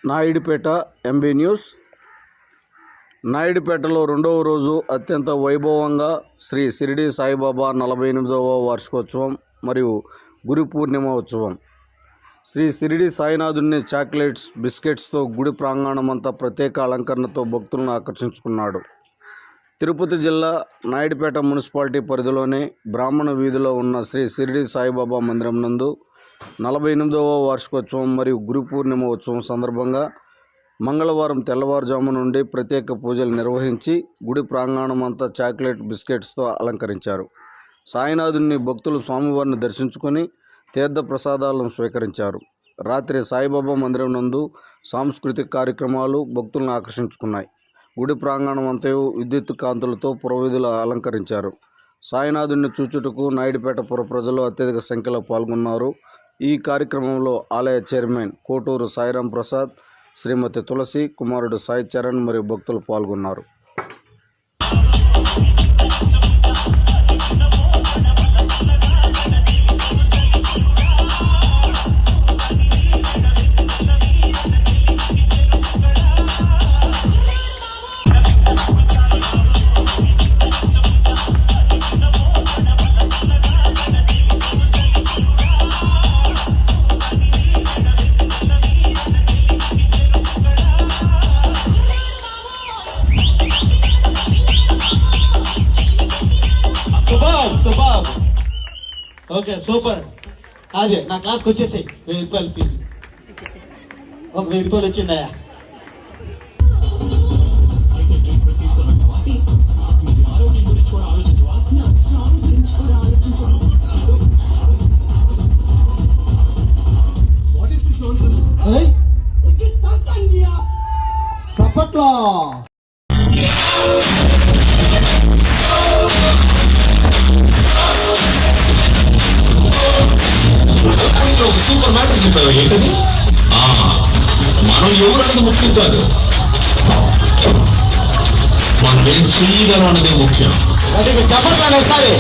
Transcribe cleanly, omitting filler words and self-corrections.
Naidupeta MB news. నాయుడుపేటలో రెండవ రోజు అత్యంత వైభవంగా శ్రీ షిరిడి సాయిబాబా 48వ వార్షికోత్సవం మరియు గురు పూర్ణిమ ఉత్సవం. శ్రీ షిరిడి సాయినాథుని చాక్లెట్స్, బిస్కెట్స్తో గుడి ప్రాంగణమంతా ప్రత్యేక అలంకరణతో భక్తులను ఆకర్షించుకున్నాడు. తిరుపతి జిల్లా నాయుడుపేట మున్సిపాలిటీ పరిధిలోని బ్రాహ్మణ వీధిలో ఉన్న శ్రీ షిరిడి సాయిబాబా మందిరం నందు 48వ వార్షికోత్సవం మరియు గురు పూర్ణిమ ఉత్సవం సందర్భంగా మంగళవారం తెల్లవారుజాము నుండి ప్రత్యేక పూజలు నిర్వహించి గుడి ప్రాంగణమంతా చాక్లెట్, బిస్కెట్స్తో అలంకరించారు. సాయినాథుని భక్తులు స్వామివారిని దర్శించుకొని తీర్థ ప్రసాదాలను స్వీకరించారు. రాత్రి సాయిబాబా మందిరం నందు సాంస్కృతిక కార్యక్రమాలు భక్తులను ఆకర్షించుకున్నాయి. గుడి ప్రాంగణం అంతయు విద్యుత్ కాంతులతో పురోహితులు అలంకరించారు. సాయినాథుని చూచుటకు నాయుడుపేట పుర ప్రజలు అత్యధిక సంఖ్యలో పాల్గొన్నారు. ఈ కార్యక్రమంలో ఆలయ చైర్మన్ కోటూరు సాయిరాం ప్రసాద్, శ్రీమతి తులసి, కుమారుడు సాయి చరణ్ మరియు భక్తులు పాల్గొన్నారు. సూపర్. Okay, super. అదే నా క్లాస్కి వచ్చేసాయి. 1000 రూపాయలు ఫీజు. ఒక 1000 రూపాయలు వచ్చిందా? సప్పట్లో సూపర్ మ్యాటర్ చెప్పావు. ఏంటది? మనం ఎవరన్నది ముఖ్యం కాదు, మనం ఏం చేయగలం అన్నదే ముఖ్యం. చెప్పట్లేదు. సరే